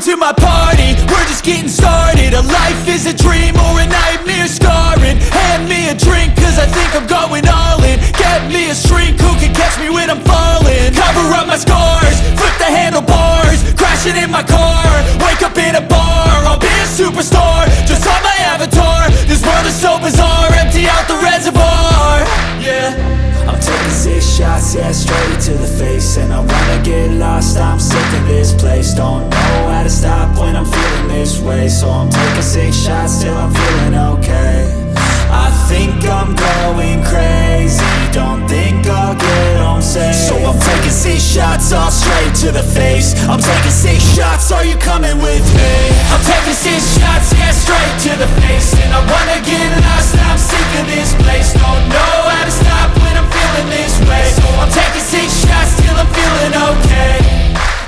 to my party, we're just getting started. A life is a dream or a nightmare scarring. Hand me a drink cause I think I'm going all in. Get me a shrink who can catch me when I'm falling. Cover up my scars, flip the handlebars, crashing in my car, wake up in a bar. I'll be a superstar, just on my avatar. This world is so bizarre, empty out the reservoir. Yeah, I'm taking 6 shots, yeah, straight to the face. And I wanna get lost, I'm sick of this place. Don't know how to stop when I'm feeling this way. So I'm taking 6 shots till I'm feeling okay. I think I'm going crazy, don't think I'll get home safe. So I'm taking 6 shots, all straight to the face. I'm taking 6 shots, are you coming with me? I'm taking 6 shots, yeah, straight to the face. And I wanna get lost, I'm sick of this place. Don't know how to stop when I'm feeling this way. So I'm taking 6 shots till I'm feeling okay.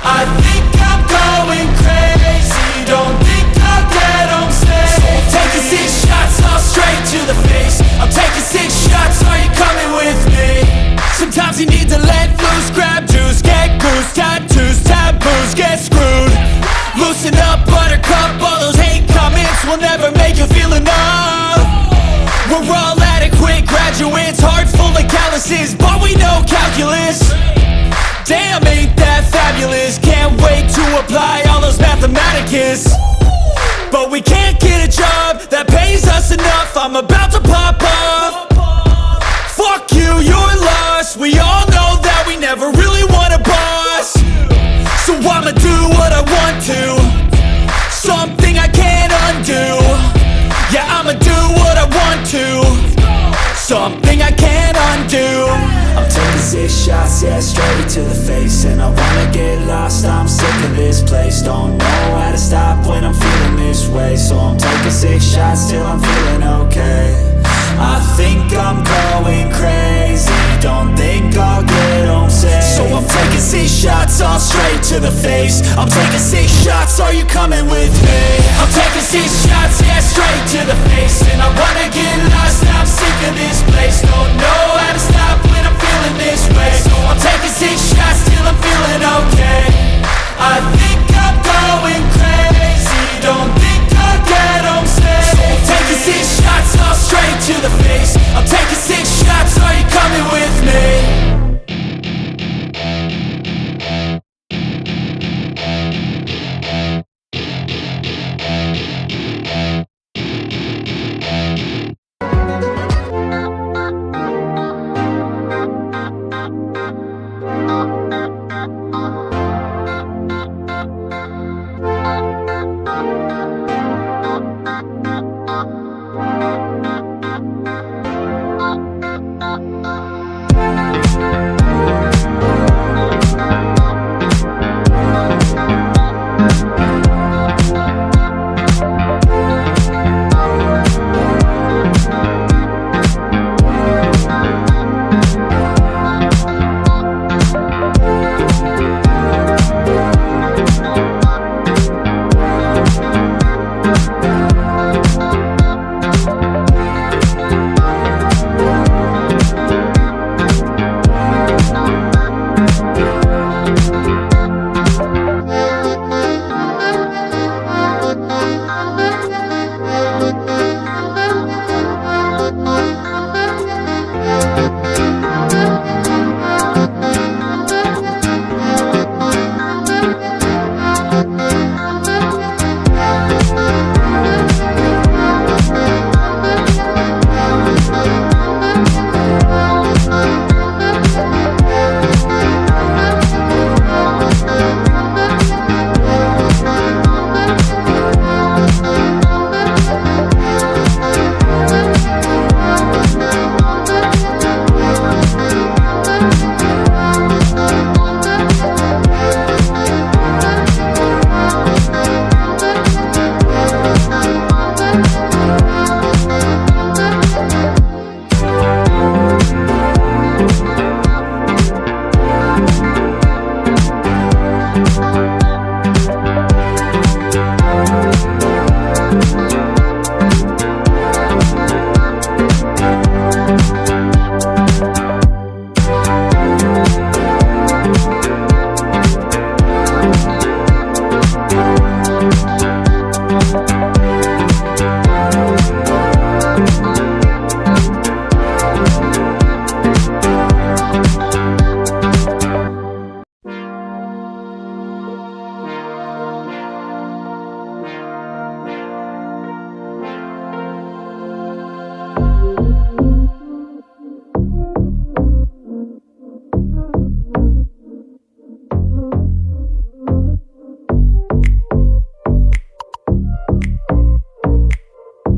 I think I'm going crazy, don't think I'll get home safe. So I'm taking 6 shots, all straight to the face. I'm taking 6 shots, are you coming with me? Sometimes you need to let loose, grab juice, get goose, tattoos, taboos, get screwed. Loosen up, buttercup, all those hate comments will never make you feel enough. We're all adequate graduates, heart full of calluses, but we know calculus. Damn, ain't that fabulous? Can't wait to apply all those mathematicus. But we can't get a job that pays us enough. I'm about to pop off. Fuck you, you're lost. We all know that we never really want a boss. So I'ma do what I want to, something I can't undo. Yeah, I'ma do what I want to, something I can't undo. I'm taking 6 shots, yeah, straight to the face. And I wanna get lost, I'm sick of this place. Don't know how to stop when I'm feeling this way. So I'm taking 6 shots till I'm feeling okay. I think I'm going crazy, don't think I'll get home safe. So I'm taking 6 shots, all straight to the face. I'm taking 6 shots, are you coming with me? I'm taking 6 shots, yeah, straight to the face. And I wanna get lost, I'm sick of this place. Don't know how to stop when I'm feeling this way. So I'm taking